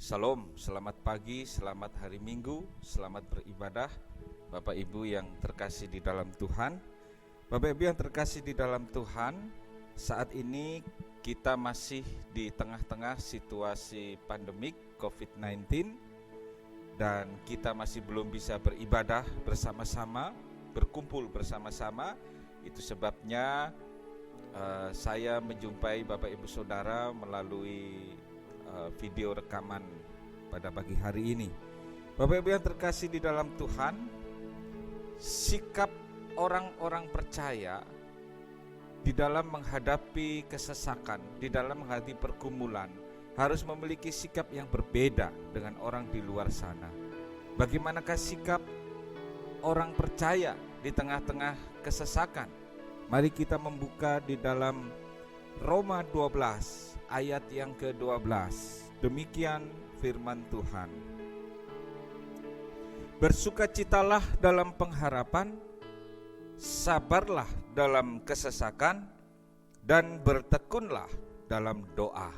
Salam, selamat pagi, selamat hari Minggu, selamat beribadah Bapak Ibu yang terkasih di dalam Tuhan. Bapak Ibu yang terkasih di dalam Tuhan, saat ini kita masih di tengah-tengah situasi pandemik COVID-19 dan kita masih belum bisa beribadah bersama-sama, berkumpul bersama-sama. Itu sebabnya saya menjumpai Bapak Ibu Saudara melalui video rekaman pada pagi hari ini. Bapak Ibu yang terkasih di dalam Tuhan, sikap orang-orang percaya di dalam menghadapi kesesakan, di dalam menghadapi pergumulan harus memiliki sikap yang berbeda dengan orang di luar sana. Bagaimanakah sikap orang percaya di tengah-tengah kesesakan? Mari kita membuka di dalam Roma 12 ayat yang ke-12. Demikian firman Tuhan. Bersukacitalah dalam pengharapan, sabarlah dalam kesesakan, dan bertekunlah dalam doa.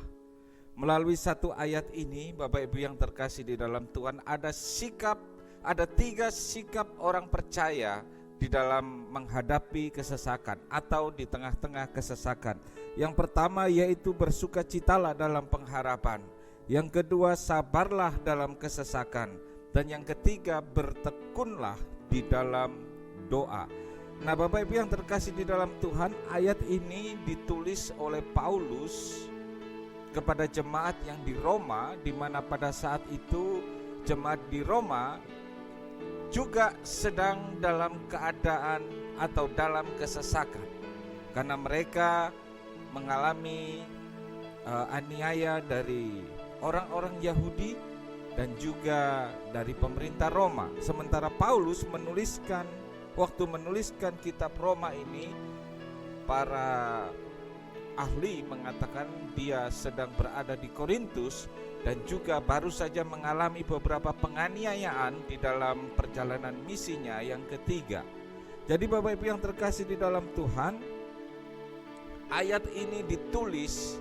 Melalui satu ayat ini, Bapak Ibu yang terkasih di dalam Tuhan, ada tiga sikap orang percaya di dalam menghadapi kesesakan atau di tengah-tengah kesesakan. Yang pertama yaitu bersukacitalah dalam pengharapan. Yang kedua, sabarlah dalam kesesakan. Dan yang ketiga, bertekunlah di dalam doa. Nah, Bapak Ibu yang terkasih di dalam Tuhan, ayat ini ditulis oleh Paulus kepada jemaat yang di Roma, di mana pada saat itu jemaat di Roma juga sedang dalam keadaan atau dalam kesesakan karena mereka mengalami aniaya dari orang-orang Yahudi dan juga dari pemerintah Roma. Sementara Paulus waktu menuliskan kitab Roma ini, para ahli mengatakan dia sedang berada di Korintus dan juga baru saja mengalami beberapa penganiayaan di dalam perjalanan misinya yang ketiga. Jadi Bapak Ibu yang terkasih di dalam Tuhan, ayat ini ditulis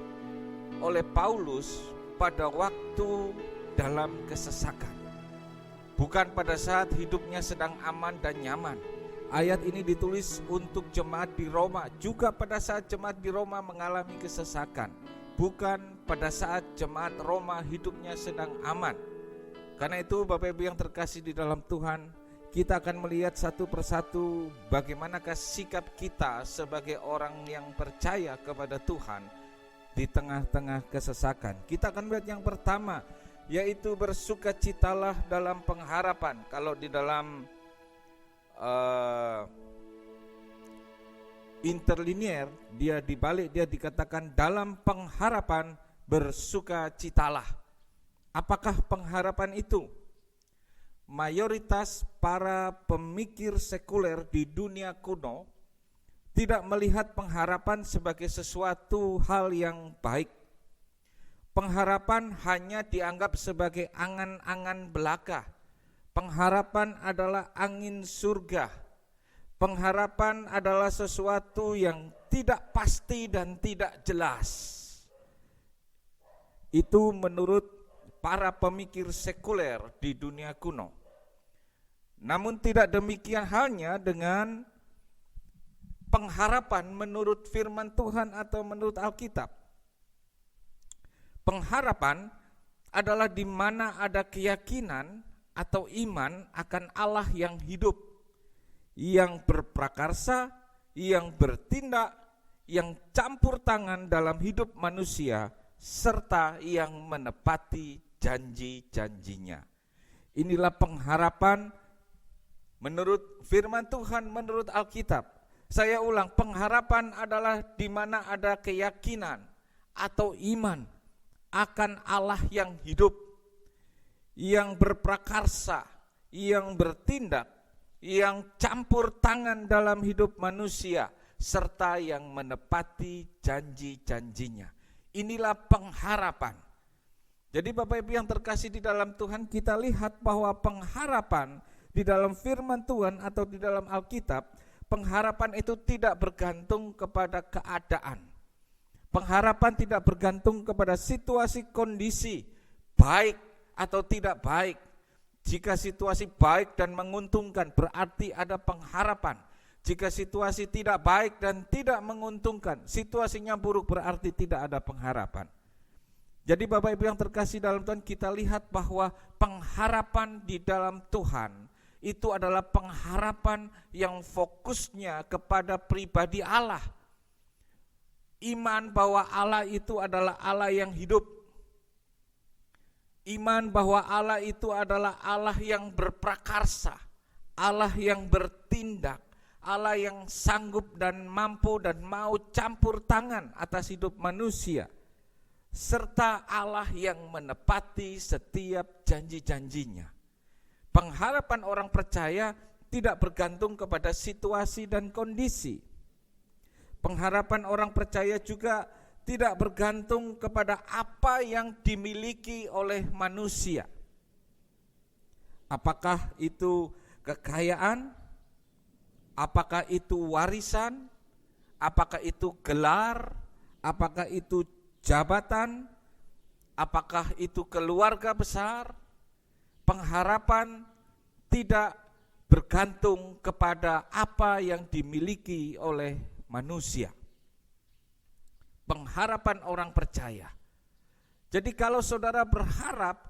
oleh Paulus pada waktu dalam kesesakan, bukan pada saat hidupnya sedang aman dan nyaman. Ayat ini ditulis untuk jemaat di Roma, juga pada saat jemaat di Roma mengalami kesesakan, bukan pada saat jemaat Roma hidupnya sedang aman. Karena itu Bapak Ibu yang terkasih di dalam Tuhan, kita akan melihat satu persatu bagaimanakah sikap kita sebagai orang yang percaya kepada Tuhan di tengah-tengah kesesakan. Kita akan melihat yang pertama, yaitu bersukacitalah dalam pengharapan. Kalau di dalam interlinier, dia dibalik, dia dikatakan dalam pengharapan bersukacitalah. Apakah pengharapan itu? Mayoritas para pemikir sekuler di dunia kuno tidak melihat pengharapan sebagai sesuatu hal yang baik. Pengharapan hanya dianggap sebagai angan-angan belaka. Pengharapan adalah angin surga. Pengharapan adalah sesuatu yang tidak pasti dan tidak jelas. Itu menurut para pemikir sekuler di dunia kuno. Namun tidak demikian halnya dengan pengharapan menurut firman Tuhan atau menurut Alkitab. Pengharapan adalah di mana ada keyakinan atau iman akan Allah yang hidup, yang berprakarsa, yang bertindak, yang campur tangan dalam hidup manusia, serta yang menepati janji-janjinya. Inilah pengharapan menurut firman Tuhan, menurut Alkitab. Saya ulang, pengharapan adalah di mana ada keyakinan atau iman akan Allah yang hidup, yang berprakarsa, yang bertindak, yang campur tangan dalam hidup manusia, serta yang menepati janji-janjinya. Inilah pengharapan. Jadi Bapak Ibu yang terkasih di dalam Tuhan, kita lihat bahwa pengharapan di dalam firman Tuhan atau di dalam Alkitab, pengharapan itu tidak bergantung kepada keadaan. Pengharapan tidak bergantung kepada situasi kondisi, baik atau tidak baik. Jika situasi baik dan menguntungkan, berarti ada pengharapan. Jika situasi tidak baik dan tidak menguntungkan, situasinya buruk, berarti tidak ada pengharapan. Jadi Bapak Ibu yang terkasih dalam Tuhan, kita lihat bahwa pengharapan di dalam Tuhan itu adalah pengharapan yang fokusnya kepada pribadi Allah. Iman bahwa Allah itu adalah Allah yang hidup. Iman bahwa Allah itu adalah Allah yang berprakarsa, Allah yang bertindak, Allah yang sanggup dan mampu dan mau campur tangan atas hidup manusia, serta Allah yang menepati setiap janji-janjinya. Pengharapan orang percaya tidak bergantung kepada situasi dan kondisi. Pengharapan orang percaya juga tidak bergantung kepada apa yang dimiliki oleh manusia. Apakah itu kekayaan? Apakah itu warisan? Apakah itu gelar? Apakah itu jabatan? Apakah itu keluarga besar? Pengharapan tidak bergantung kepada apa yang dimiliki oleh manusia. Pengharapan orang percaya. Jadi kalau saudara berharap,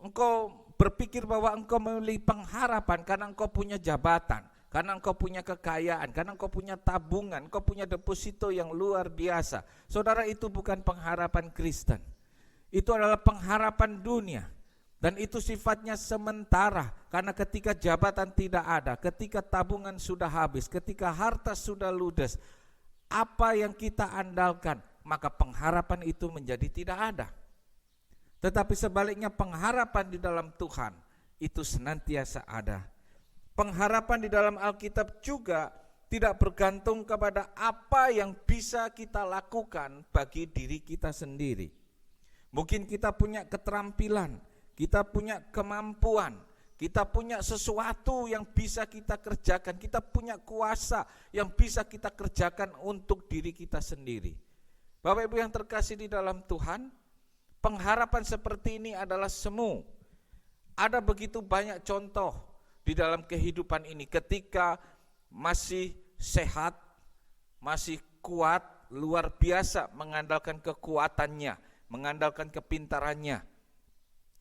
engkau berpikir bahwa engkau memiliki pengharapan karena engkau punya jabatan, karena engkau punya kekayaan, karena engkau punya tabungan, engkau punya deposito yang luar biasa. Saudara, itu bukan pengharapan Kristen. Itu adalah pengharapan dunia. Dan itu sifatnya sementara, karena ketika jabatan tidak ada, ketika tabungan sudah habis, ketika harta sudah ludes, apa yang kita andalkan, maka pengharapan itu menjadi tidak ada. Tetapi sebaliknya pengharapan di dalam Tuhan itu senantiasa ada. Pengharapan di dalam Alkitab juga tidak bergantung kepada apa yang bisa kita lakukan bagi diri kita sendiri. Mungkin kita punya keterampilan, kita punya kemampuan, kita punya sesuatu yang bisa kita kerjakan, kita punya kuasa yang bisa kita kerjakan untuk diri kita sendiri. Bapak Ibu yang terkasih di dalam Tuhan, pengharapan seperti ini adalah semu. Ada begitu banyak contoh di dalam kehidupan ini ketika masih sehat, masih kuat, luar biasa mengandalkan kekuatannya, mengandalkan kepintarannya.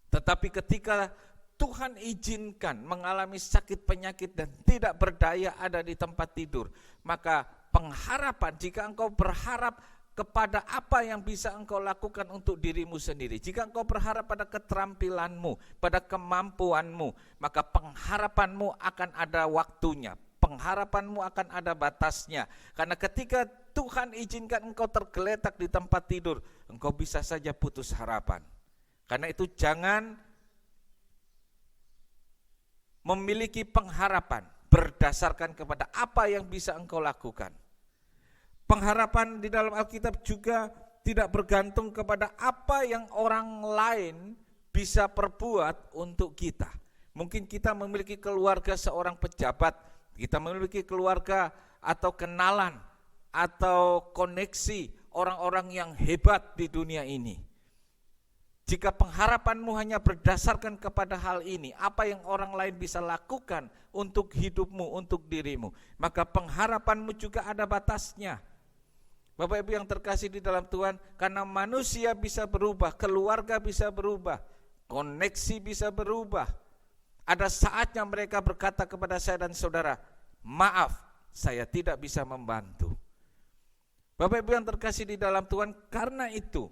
Tetapi ketika Tuhan izinkan mengalami sakit penyakit dan tidak berdaya ada di tempat tidur, maka pengharapan, jika engkau berharap kepada apa yang bisa engkau lakukan untuk dirimu sendiri, jika engkau berharap pada keterampilanmu, pada kemampuanmu, maka pengharapanmu akan ada waktunya, pengharapanmu akan ada batasnya. Karena ketika Tuhan izinkan engkau tergeletak di tempat tidur, engkau bisa saja putus harapan. Karena itu jangan memiliki pengharapan berdasarkan kepada apa yang bisa engkau lakukan. Pengharapan di dalam Alkitab juga tidak bergantung kepada apa yang orang lain bisa perbuat untuk kita. Mungkin kita memiliki keluarga seorang pejabat, kita memiliki keluarga atau kenalan atau koneksi orang-orang yang hebat di dunia ini. Jika pengharapanmu hanya berdasarkan kepada hal ini, apa yang orang lain bisa lakukan untuk hidupmu, untuk dirimu, maka pengharapanmu juga ada batasnya. Bapak Ibu yang terkasih di dalam Tuhan, karena manusia bisa berubah, keluarga bisa berubah, koneksi bisa berubah. Ada saatnya mereka berkata kepada saya dan saudara, maaf, saya tidak bisa membantu. Bapak Ibu yang terkasih di dalam Tuhan, karena itu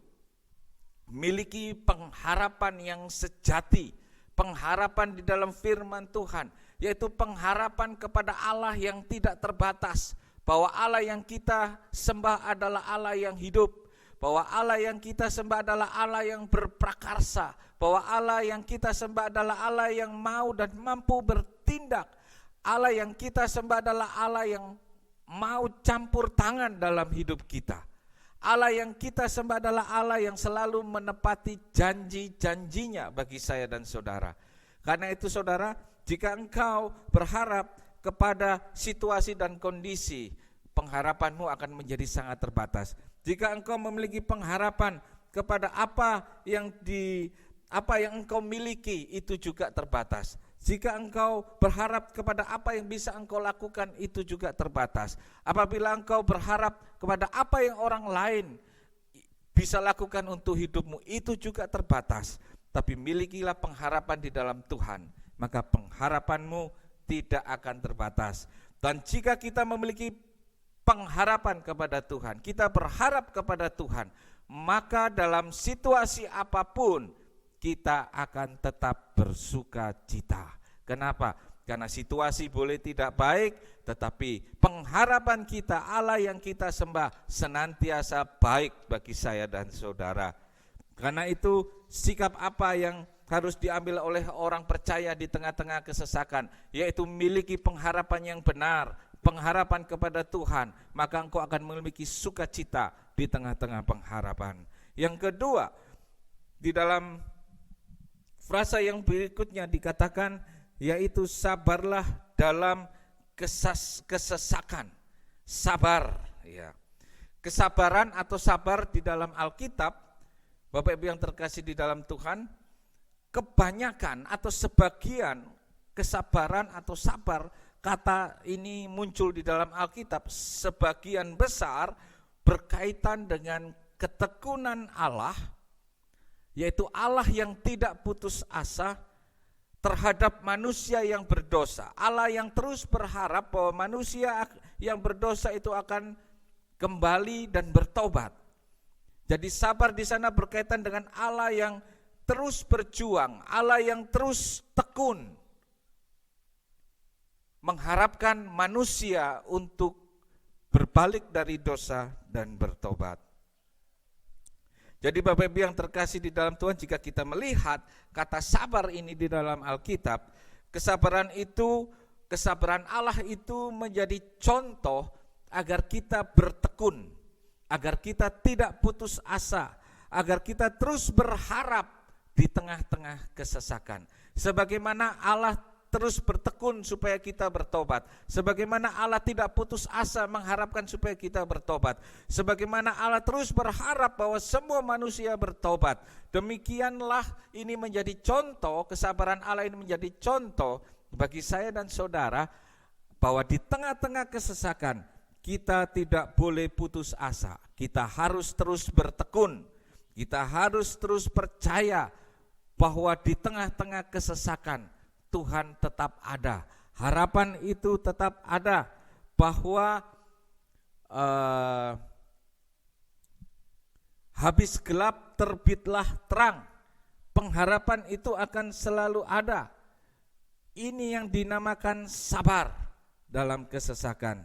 miliki pengharapan yang sejati, pengharapan di dalam firman Tuhan, yaitu pengharapan kepada Allah yang tidak terbatas, bahwa Allah yang kita sembah adalah Allah yang hidup, bahwa Allah yang kita sembah adalah Allah yang berprakarsa, bahwa Allah yang kita sembah adalah Allah yang mau dan mampu bertindak, Allah yang kita sembah adalah Allah yang mau campur tangan dalam hidup kita. Allah yang kita sembah adalah Allah yang selalu menepati janji-janjinya bagi saya dan saudara. Karena itu saudara, jika engkau berharap kepada situasi dan kondisi, pengharapanmu akan menjadi sangat terbatas. Jika engkau memiliki pengharapan kepada apa yang apa yang engkau miliki itu juga terbatas. Jika engkau berharap kepada apa yang bisa engkau lakukan itu juga terbatas. Apabila engkau berharap kepada apa yang orang lain bisa lakukan untuk hidupmu itu juga terbatas. Tapi milikilah pengharapan di dalam Tuhan, maka pengharapanmu tidak akan terbatas. Dan jika kita memiliki pengharapan kepada Tuhan, kita berharap kepada Tuhan, maka dalam situasi apapun kita akan tetap bersuka cita. Kenapa? Karena situasi boleh tidak baik, tetapi pengharapan kita, Allah yang kita sembah senantiasa baik bagi saya dan saudara. Karena itu sikap apa yang harus diambil oleh orang percaya di tengah-tengah kesesakan, yaitu memiliki pengharapan yang benar, pengharapan kepada Tuhan, maka engkau akan memiliki sukacita di tengah-tengah pengharapan. Yang kedua, di dalam frasa yang berikutnya dikatakan, yaitu sabarlah dalam kesesakan. Sabar, ya. Kesabaran atau sabar di dalam Alkitab, Bapak Ibu yang terkasih di dalam Tuhan, kebanyakan atau sebagian kesabaran atau sabar, kata ini muncul di dalam Alkitab, sebagian besar berkaitan dengan ketekunan Allah, yaitu Allah yang tidak putus asa terhadap manusia yang berdosa. Allah yang terus berharap bahwa manusia yang berdosa itu akan kembali dan bertobat. Jadi sabar di sana berkaitan dengan Allah yang terus berjuang, Allah yang terus tekun mengharapkan manusia untuk berbalik dari dosa dan bertobat. Jadi Bapak Ibu yang terkasih di dalam Tuhan, jika kita melihat kata sabar ini di dalam Alkitab, kesabaran Allah itu menjadi contoh agar kita bertekun, agar kita tidak putus asa, agar kita terus berharap di tengah-tengah kesesakan. Sebagaimana Allah terus bertekun supaya kita bertobat, sebagaimana Allah tidak putus asa mengharapkan supaya kita bertobat, sebagaimana Allah terus berharap bahwa semua manusia bertobat, demikianlah ini menjadi contoh, kesabaran Allah ini menjadi contoh bagi saya dan saudara bahwa di tengah-tengah kesesakan kita tidak boleh putus asa, kita harus terus bertekun, kita harus terus percaya bahwa di tengah-tengah kesesakan Tuhan tetap ada, harapan itu tetap ada, bahwa habis gelap terbitlah terang, pengharapan itu akan selalu ada. Ini yang dinamakan sabar dalam kesesakan.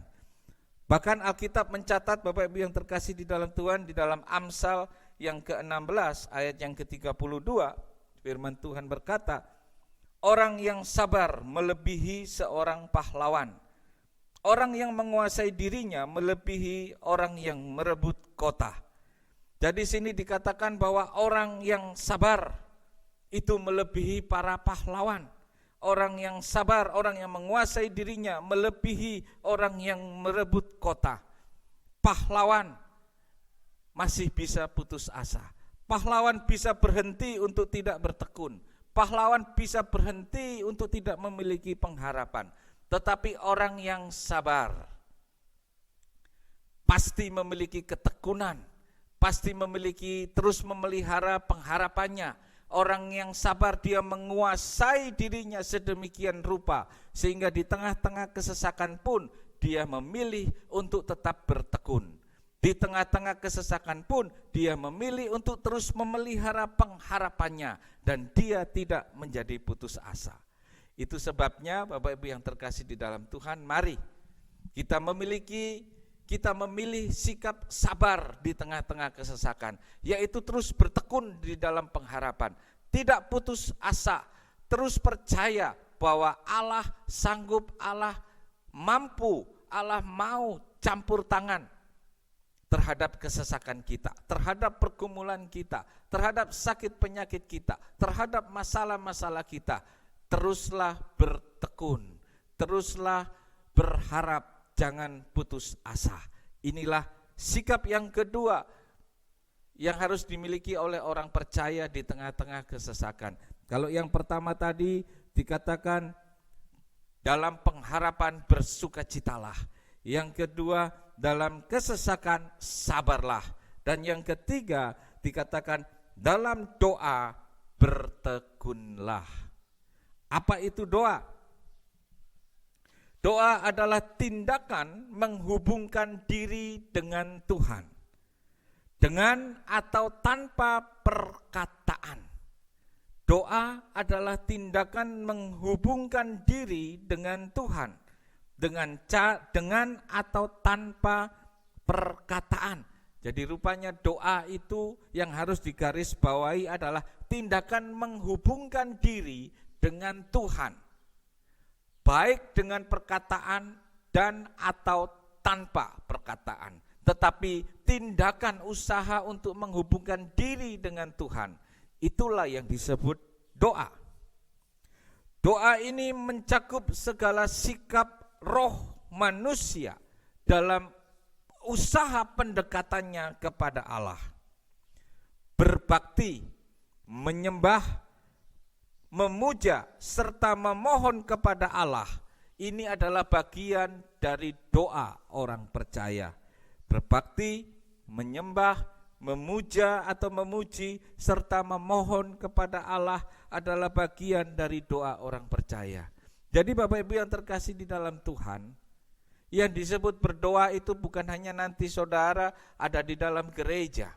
Bahkan Alkitab mencatat, Bapak Ibu yang terkasih di dalam Tuhan, di dalam Amsal yang ke-16 ayat yang ke-32, firman Tuhan berkata, orang yang sabar melebihi seorang pahlawan. Orang yang menguasai dirinya melebihi orang yang merebut kota. Jadi sini dikatakan bahwa orang yang sabar itu melebihi para pahlawan. Orang yang sabar, orang yang menguasai dirinya melebihi orang yang merebut kota. Pahlawan masih bisa putus asa. Pahlawan bisa berhenti untuk tidak bertekun. Pahlawan bisa berhenti untuk tidak memiliki pengharapan. Tetapi orang yang sabar pasti memiliki ketekunan, pasti memiliki terus memelihara pengharapannya. Orang yang sabar dia menguasai dirinya sedemikian rupa sehingga di tengah-tengah kesesakan pun dia memilih untuk tetap bertekun. Di tengah-tengah kesesakan pun dia memilih untuk terus memelihara pengharapannya dan dia tidak menjadi putus asa. Itu sebabnya Bapak Ibu yang terkasih di dalam Tuhan, mari kita memilih sikap sabar di tengah-tengah kesesakan, yaitu terus bertekun di dalam pengharapan, tidak putus asa, terus percaya bahwa Allah sanggup, Allah mampu, Allah mau campur tangan terhadap kesesakan kita, terhadap pergumulan kita, terhadap sakit penyakit kita, terhadap masalah-masalah kita. Teruslah bertekun, teruslah berharap, jangan putus asa. Inilah sikap yang kedua yang harus dimiliki oleh orang percaya di tengah-tengah kesesakan. Kalau yang pertama tadi dikatakan dalam pengharapan bersukacitalah. Yang kedua, dalam kesesakan sabarlah. Dan yang ketiga dikatakan dalam doa bertekunlah. Apa itu doa? Doa adalah tindakan menghubungkan diri dengan Tuhan, dengan atau tanpa perkataan. Doa adalah tindakan menghubungkan diri dengan Tuhan, dengan atau tanpa perkataan. Jadi rupanya doa itu yang harus digarisbawahi adalah tindakan menghubungkan diri dengan Tuhan, baik dengan perkataan dan atau tanpa perkataan. Tetapi tindakan usaha untuk menghubungkan diri dengan Tuhan, itulah yang disebut doa. Doa ini mencakup segala sikap roh manusia dalam usaha pendekatannya kepada Allah. Berbakti, menyembah, memuja, serta memohon kepada Allah. Ini adalah bagian dari doa orang percaya. Berbakti, menyembah, memuja atau memuji, serta memohon kepada Allah adalah bagian dari doa orang percaya. Jadi Bapak Ibu yang terkasih di dalam Tuhan, yang disebut berdoa itu bukan hanya nanti saudara ada di dalam gereja.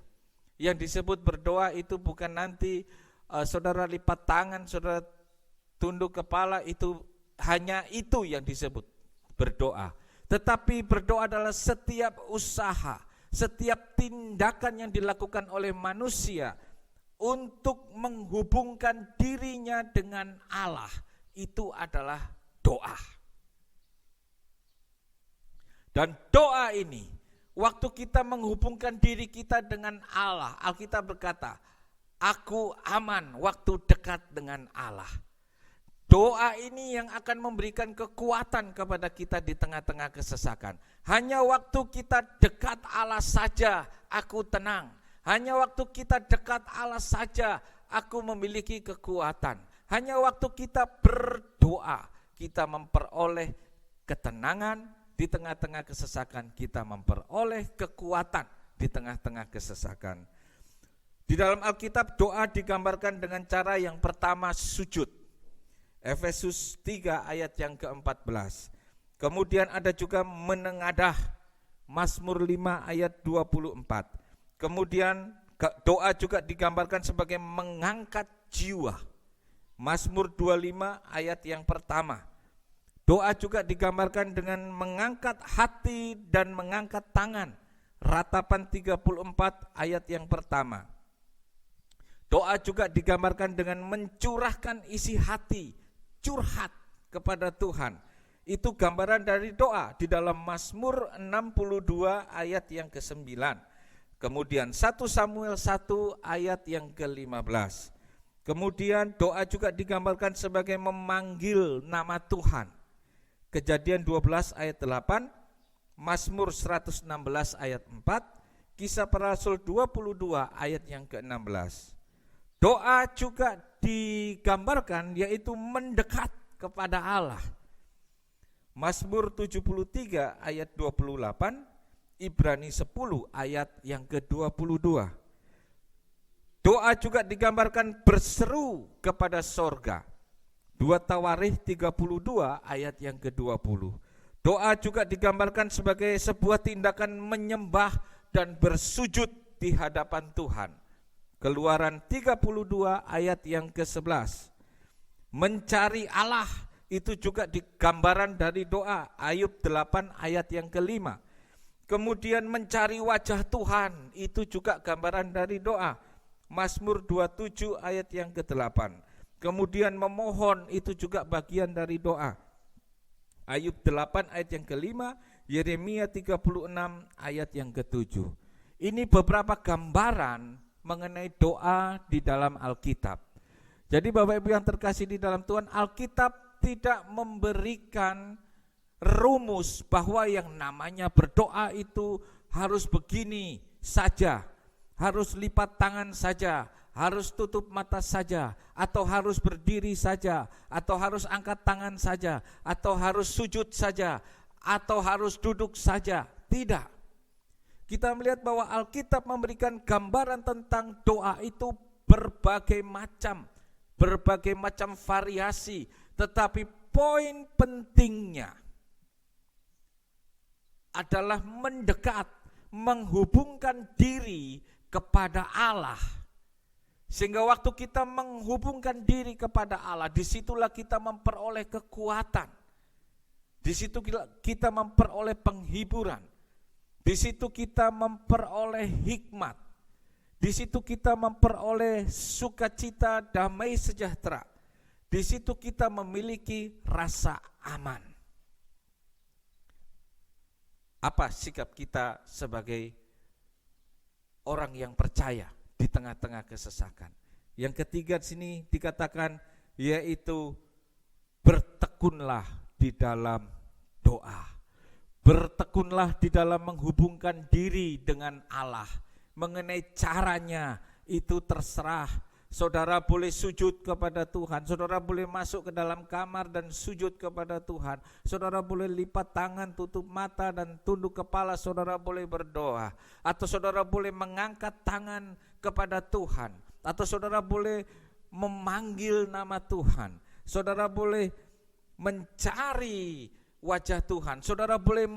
Yang disebut berdoa itu bukan nanti saudara lipat tangan, saudara tunduk kepala, itu hanya itu yang disebut berdoa. Tetapi berdoa adalah setiap usaha, setiap tindakan yang dilakukan oleh manusia untuk menghubungkan dirinya dengan Allah, itu adalah doa. Dan doa ini, waktu kita menghubungkan diri kita dengan Allah, Alkitab berkata, aku aman waktu dekat dengan Allah. Doa ini yang akan memberikan kekuatan kepada kita di tengah-tengah kesesakan. Hanya waktu kita dekat Allah saja aku tenang. Hanya waktu kita dekat Allah saja aku memiliki kekuatan. Hanya waktu kita berdoa kita memperoleh ketenangan di tengah-tengah kesesakan, kita memperoleh kekuatan di tengah-tengah kesesakan. Di dalam Alkitab doa digambarkan dengan cara yang pertama sujud. Efesus 3 ayat yang ke-14. Kemudian ada juga menengadah. Mazmur 5 ayat 24. Kemudian doa juga digambarkan sebagai mengangkat jiwa. Mazmur 25 ayat yang pertama. Doa juga digambarkan dengan mengangkat hati dan mengangkat tangan. Ratapan 34 ayat yang pertama. Doa juga digambarkan dengan mencurahkan isi hati, curhat kepada Tuhan. Itu gambaran dari doa di dalam Mazmur 62 ayat yang ke-9. Kemudian 1 Samuel 1 ayat yang ke-15. Kemudian doa juga digambarkan sebagai memanggil nama Tuhan. Kejadian 12 ayat 8, Mazmur 116 ayat 4, Kisah Para Rasul 22 ayat yang ke-16. Doa juga digambarkan yaitu mendekat kepada Allah. Mazmur 73 ayat 28, Ibrani 10 ayat yang ke-22. Doa juga digambarkan berseru kepada sorga. 2 Tawarikh 32 ayat yang ke-20. Doa juga digambarkan sebagai sebuah tindakan menyembah dan bersujud di hadapan Tuhan. Keluaran 32 ayat yang ke-11. Mencari Allah itu juga digambaran dari doa. Ayub 8 ayat yang ke-5. Kemudian mencari wajah Tuhan itu juga gambaran dari doa. Mazmur 27 ayat yang ke-8. Kemudian memohon itu juga bagian dari doa. Ayub 8 ayat yang ke-5, Yeremia 36 ayat yang ke-7. Ini beberapa gambaran mengenai doa di dalam Alkitab. Jadi Bapak Ibu yang terkasih di dalam Tuhan, Alkitab tidak memberikan rumus bahwa yang namanya berdoa itu harus begini saja. harus lipat tangan saja, harus tutup mata saja, atau harus berdiri saja, atau harus angkat tangan saja, atau harus sujud saja, atau harus duduk saja. Tidak. Kita melihat bahwa Alkitab memberikan gambaran tentang doa itu berbagai macam variasi, tetapi poin pentingnya adalah mendekat, menghubungkan diri kepada Allah. Sehingga waktu kita menghubungkan diri kepada Allah, disitulah kita memperoleh kekuatan. Di situ kita memperoleh penghiburan. Di situ kita memperoleh hikmat. Di situ kita memperoleh sukacita, damai sejahtera. Di situ kita memiliki rasa aman. Apa sikap kita sebagai orang yang percaya di tengah-tengah kesesakan? Yang ketiga di sini dikatakan yaitu bertekunlah di dalam doa. Bertekunlah di dalam menghubungkan diri dengan Allah. Mengenai caranya itu terserah. Saudara boleh sujud kepada Tuhan, saudara boleh masuk ke dalam kamar dan sujud kepada Tuhan, saudara boleh lipat tangan, tutup mata dan tunduk kepala, saudara boleh berdoa, atau saudara boleh mengangkat tangan kepada Tuhan, atau saudara boleh memanggil nama Tuhan, saudara boleh mencari wajah Tuhan, saudara boleh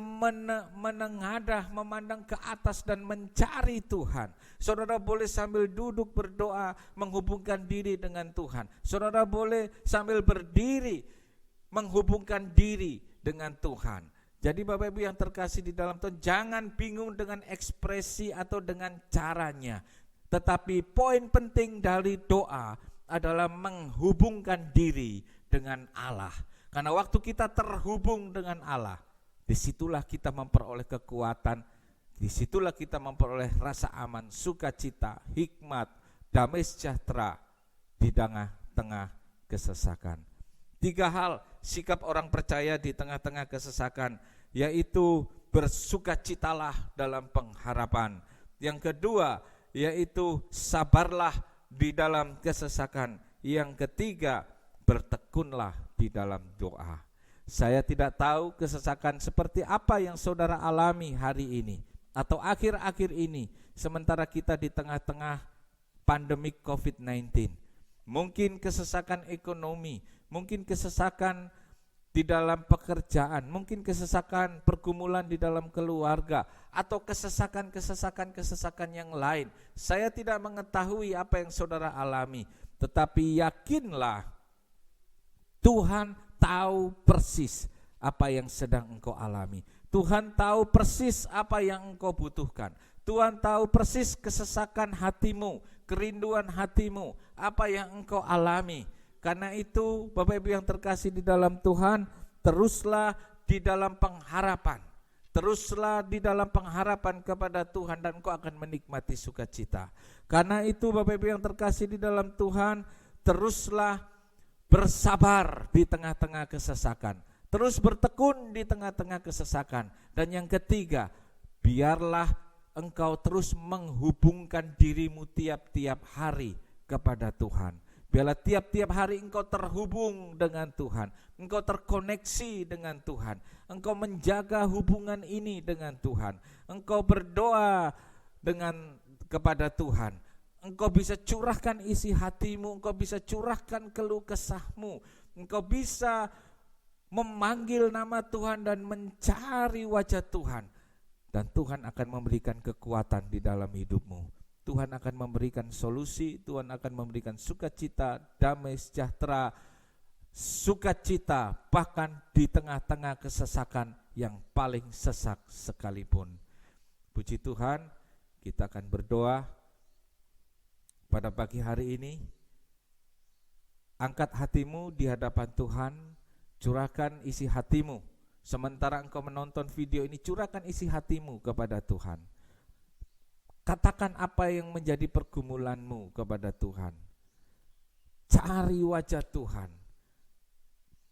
menengadah, memandang ke atas dan mencari Tuhan. Saudara boleh sambil duduk berdoa, menghubungkan diri dengan Tuhan. Saudara boleh sambil berdiri, menghubungkan diri dengan Tuhan. Jadi Bapak Ibu yang terkasih di dalam Tuhan, jangan bingung dengan ekspresi atau dengan caranya. Tetapi poin penting dari doa adalah menghubungkan diri dengan Allah. Karena waktu kita terhubung dengan Allah, disitulah kita memperoleh kekuatan, disitulah kita memperoleh rasa aman, sukacita, hikmat, damai sejahtera di tengah-tengah kesesakan. 3 hal sikap orang percaya di tengah-tengah kesesakan, yaitu bersukacitalah dalam pengharapan. Yang kedua, yaitu sabarlah di dalam kesesakan. Yang ketiga, bertekunlah di dalam doa. Saya tidak tahu kesesakan seperti apa yang saudara alami hari ini atau akhir-akhir ini sementara kita di tengah-tengah pandemi COVID-19. Mungkin kesesakan ekonomi, mungkin kesesakan di dalam pekerjaan, mungkin kesesakan pergumulan di dalam keluarga, atau kesesakan yang lain. Saya tidak mengetahui apa yang saudara alami, tetapi yakinlah Tuhan tahu persis apa yang sedang engkau alami. Tuhan tahu persis apa yang engkau butuhkan. Tuhan tahu persis kesesakan hatimu, kerinduan hatimu, apa yang engkau alami. Karena itu Bapak Ibu yang terkasih di dalam Tuhan, teruslah di dalam pengharapan. Teruslah di dalam pengharapan kepada Tuhan dan engkau akan menikmati sukacita. Karena itu Bapak Ibu yang terkasih di dalam Tuhan, teruslah bersabar di tengah-tengah kesesakan. Terus bertekun di tengah-tengah kesesakan. Dan yang ketiga, biarlah engkau terus menghubungkan dirimu tiap-tiap hari kepada Tuhan. Biarlah tiap-tiap hari engkau terhubung dengan Tuhan. Engkau terkoneksi dengan Tuhan. Engkau menjaga hubungan ini dengan Tuhan. Engkau berdoa kepada Tuhan. Engkau bisa curahkan isi hatimu, engkau bisa curahkan keluh kesahmu, engkau bisa memanggil nama Tuhan dan mencari wajah Tuhan. Dan Tuhan akan memberikan kekuatan di dalam hidupmu. Tuhan akan memberikan solusi, Tuhan akan memberikan sukacita, damai sejahtera, sukacita bahkan di tengah-tengah kesesakan yang paling sesak sekalipun. Puji Tuhan, kita akan berdoa pada pagi hari ini. Angkat hatimu di hadapan Tuhan, curahkan isi hatimu. Sementara engkau menonton video ini, curahkan isi hatimu kepada Tuhan. Katakan apa yang menjadi pergumulanmu kepada Tuhan. Cari wajah Tuhan.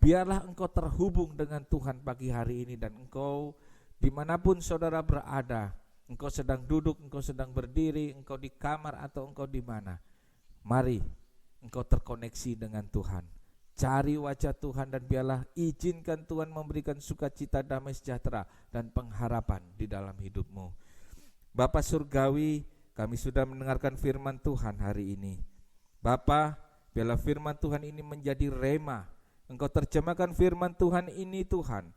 Biarlah engkau terhubung dengan Tuhan pagi hari ini, dan engkau dimanapun saudara berada, Engkau sedang duduk, engkau sedang berdiri, engkau di kamar atau engkau di mana. Mari engkau terkoneksi dengan Tuhan. Cari wajah Tuhan dan biarlah izinkan Tuhan memberikan sukacita, damai sejahtera dan pengharapan di dalam hidupmu. Bapa Surgawi, kami sudah mendengarkan firman Tuhan hari ini. Bapa, biarlah firman Tuhan ini menjadi rema. Engkau terjemahkan firman Tuhan ini Tuhan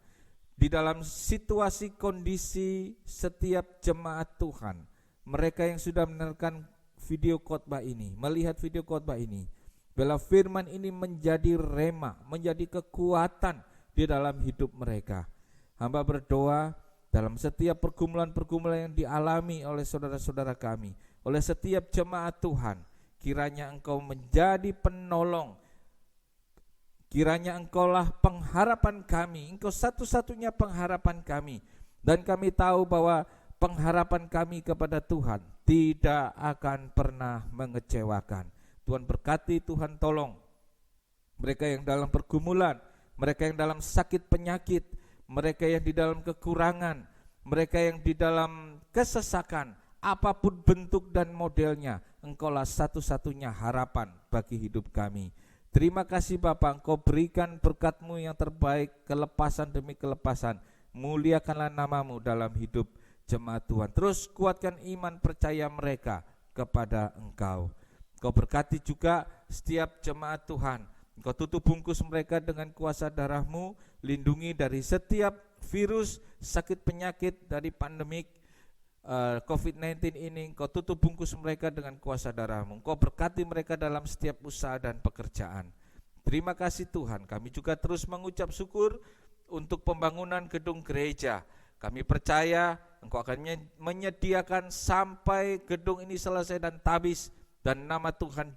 di dalam situasi kondisi setiap jemaat Tuhan. Mereka yang sudah mendengarkan video khotbah ini, melihat video khotbah ini, biarlah firman ini menjadi rema, menjadi kekuatan di dalam hidup mereka. Hamba berdoa dalam setiap pergumulan-pergumulan yang dialami oleh saudara-saudara kami, oleh setiap jemaat Tuhan, kiranya Engkau menjadi penolong, kiranya Engkaulah pengharapan kami, Engkau satu-satunya pengharapan kami. Dan kami tahu bahwa pengharapan kami kepada Tuhan tidak akan pernah mengecewakan. Tuhan berkati, Tuhan tolong mereka yang dalam pergumulan, mereka yang dalam sakit penyakit, mereka yang di dalam kekurangan, mereka yang di dalam kesesakan, apapun bentuk dan modelnya, Engkaulah satu-satunya harapan bagi hidup kami. Terima kasih Bapa, Engkau berikan berkat-Mu yang terbaik, kelepasan demi kelepasan. Muliakanlah nama-Mu dalam hidup jemaat Tuhan. Terus kuatkan iman percaya mereka kepada Engkau. Engkau berkati juga setiap jemaat Tuhan. Engkau tutup bungkus mereka dengan kuasa darah-Mu, lindungi dari setiap virus, sakit penyakit, dari pandemik COVID-19 ini. Engkau tutup bungkus mereka dengan kuasa darah-Mu. Engkau berkati mereka dalam setiap usaha dan pekerjaan. Terima kasih Tuhan. Kami juga terus mengucap syukur untuk pembangunan gedung gereja. Kami percaya Engkau akan menyediakan sampai gedung ini selesai dan tabis, dan nama Tuhan